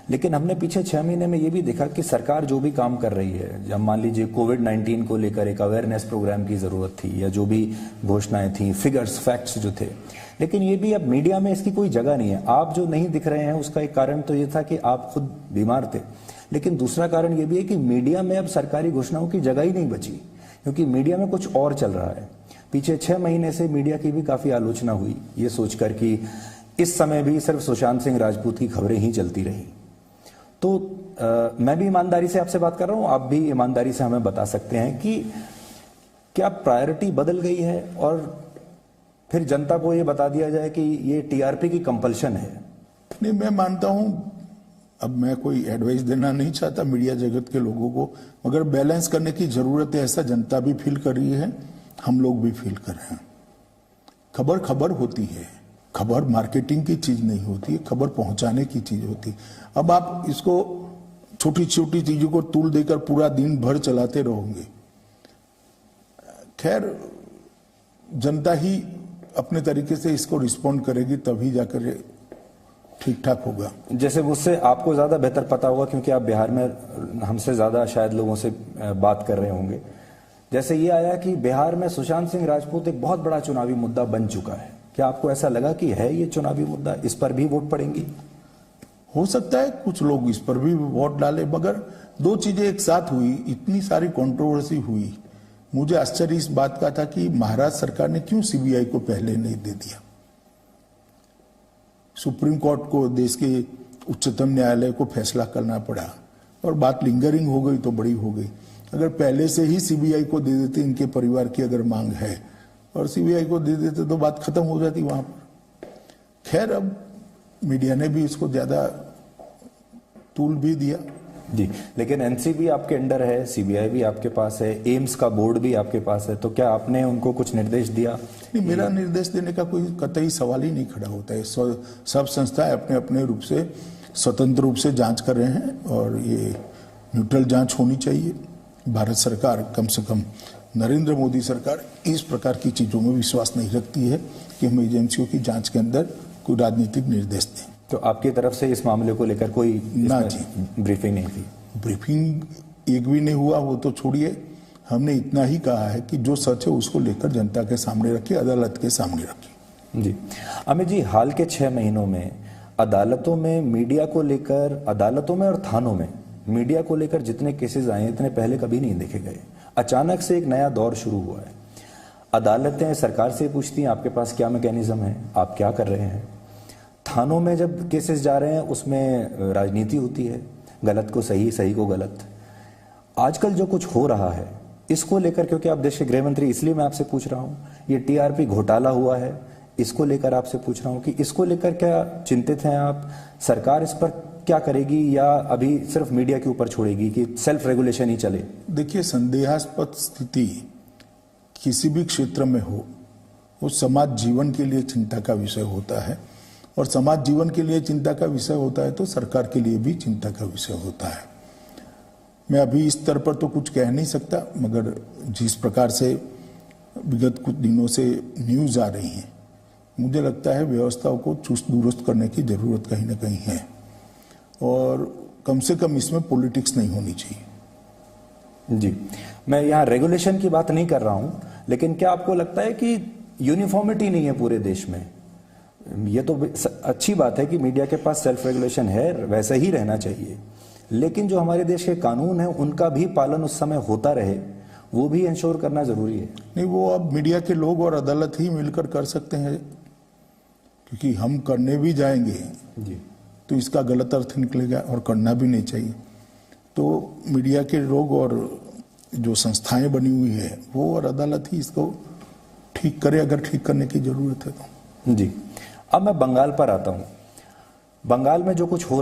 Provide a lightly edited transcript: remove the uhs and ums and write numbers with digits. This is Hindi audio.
लेकिन हमने पिछले 6 महीने में ये भी देखा कि सरकार जो भी काम कर रही है, जब मान लीजिए कोविड-19 को लेकर एक अवेयरनेस प्रोग्राम की जरूरत थी या जो भी घोषणाएं थी, फिगर्स, फैक्ट्स जो थे, लेकिन ये भी अब मीडिया में इसकी कोई जगह नहीं है। आप जो नहीं दिख रहे हैं उसका एक कारण तो ये था कि आप खुद बीमार थे, लेकिन दूसरा कारण ये भी है कि मीडिया में अब सरकारी घोषणाओं की जगह ही नहीं बची, क्योंकि मीडिया में कुछ और चल रहा है। पीछे 6 महीने से मीडिया की भी काफी आलोचना हुई, ये सोचकर कि इस समय भी सिर्फ सुशांत सिंह राजपूत की खबरें ही चलती रही। तो मैं भी ईमानदारी से आपसे बात कर रहा हूं, आप भी ईमानदारी से हमें बता सकते हैं कि क्या प्रायोरिटी बदल गई है और फिर जनता को ये बता दिया जाए कि ये टीआरपी की कंपल्शन है? नहीं, मैं मानता हूं, अब मैं कोई एडवाइस देना नहीं चाहता मीडिया जगत के लोगों को, मगर बैलेंस करने की जरूरत है। ऐसा जनता भी फील कर रही है, हम लोग भी फील कर रहे हैं। खबर खबर होती है, खबर मार्केटिंग की चीज नहीं होती है, खबर पहुंचाने की चीज होती है। अब आप इसको छोटी छोटी चीजों को तूल देकर पूरा दिन भर चलाते रहोगे, खैर जनता ही अपने तरीके से इसको रिस्पॉन्ड करेगी, तभी जाकर ठीक ठाक होगा। जैसे उससे आपको ज्यादा बेहतर पता होगा, क्योंकि आप बिहार में हमसे ज्यादा शायद लोगों से बात कर रहे होंगे। जैसे ये आया कि बिहार में सुशांत सिंह राजपूत एक बहुत बड़ा चुनावी मुद्दा बन चुका है, क्या आपको ऐसा लगा कि है ये चुनावी मुद्दा, इस पर भी वोट पड़ेंगी? हो सकता है कुछ लोग इस पर भी वोट डाले, मगर दो चीजें एक साथ हुई, इतनी सारी कंट्रोवर्सी हुई। मुझे आश्चर्य इस बात का था कि महाराष्ट्र सरकार ने क्यों सीबीआई को पहले नहीं दे दिया। सुप्रीम कोर्ट को, देश के उच्चतम न्यायालय को फैसला करना पड़ा और बात लिंगरिंग हो गई तो बड़ी हो गई। अगर पहले से ही सीबीआई को दे देते, इनके परिवार की अगर मांग है, और सीबीआई को दे देते तो बात खत्म हो जाती वहां पर। खैर, अब मीडिया ने भी इसको ज्यादा तूल भी दिया जी, लेकिन एनसीबी आपके अंडर है, सीबीआई भी आपके पास है, एम्स का बोर्ड भी आपके पास है, तो क्या आपने उनको कुछ निर्देश दिया? नहीं, मेरा निर्देश देने का कोई कतई सवाल ही नहीं खड़ा होता है। सब संस्थाएं अपने अपने रूप से स्वतंत्र रूप से जांच कर रहे हैं और ये न्यूट्रल जांच होनी चाहिए। भारत सरकार, कम से कम नरेंद्र मोदी सरकार, इस प्रकार की चीजों में विश्वास नहीं रखती है कि हम एजेंसियों की जांच के अंदर कोई राजनीतिक निर्देश दें। तो आपकी तरफ से इस मामले को लेकर कोई ब्रीफिंग नहीं थी? ब्रीफिंग एक भी नहीं हुआ, वो तो छोड़िए। हमने इतना ही कहा है कि जो सच है उसको लेकर जनता के सामने रखिए, अदालत के सामने रखिए। जी, अमित जी, हाल के 6 महीनों में अदालतों में मीडिया को लेकर, अदालतों में और थानों में मीडिया को लेकर जितने केसेस आए इतने पहले कभी नहीं देखे गए। अचानक से एक नया दौर शुरू हुआ है। अदालतें सरकार से पूछती हैं आपके पास क्या मैकेनिज्म है, आप क्या कर रहे हैं। थानों में जब केसेस जा रहे हैं उसमें राजनीति होती है, गलत को सही, सही को गलत। आजकल जो कुछ हो रहा है इसको लेकर, क्योंकि आप देश के गृह मंत्री, इसलिए मैं आपसे पूछ रहा हूं, ये टीआरपी घोटाला हुआ है, इसको लेकर आपसे पूछ रहा हूं कि इसको लेकर क्या चिंतित हैं आप? सरकार इस पर क्या करेगी या अभी सिर्फ मीडिया के ऊपर छोड़ेगी कि सेल्फ रेगुलेशन ही चले? देखिए, संदेहास्पद स्थिति किसी भी क्षेत्र में हो, वो समाज जीवन के लिए चिंता का विषय होता है, और समाज जीवन के लिए चिंता का विषय होता है तो सरकार के लिए भी चिंता का विषय होता है। मैं अभी इस स्तर पर तो कुछ कह नहीं सकता, मगर जिस प्रकार से विगत कुछ दिनों से न्यूज आ रही हैं, मुझे लगता है व्यवस्थाओं को चुस्त दुरुस्त करने की जरूरत कहीं ना कहीं है, और कम से कम इसमें पॉलिटिक्स नहीं होनी चाहिए। जी, मैं यहाँ रेगुलेशन की बात नहीं कर रहा हूं, लेकिन क्या आपको लगता है कि यूनिफॉर्मिटी नहीं है पूरे देश में? ये तो अच्छी बात है कि मीडिया के पास सेल्फ रेगुलेशन है, वैसा ही रहना चाहिए, लेकिन जो हमारे देश के कानून है उनका भी पालन उस समय होता रहे, वो भी इंश्योर करना जरूरी है। नहीं, वो अब मीडिया के लोग और अदालत ही मिलकर कर सकते हैं, क्योंकि हम करने भी जाएंगे जी तो इसका गलत अर्थ निकलेगा और करना भी नहीं चाहिए। तो मीडिया के लोग और जो संस्थाएं बनी हुई है वो और अदालत ही इसको ठीक करे, अगर ठीक करने की जरूरत है तो। जी, अब मैं बंगाल पर आता हूं। बंगाल में जो कुछ हो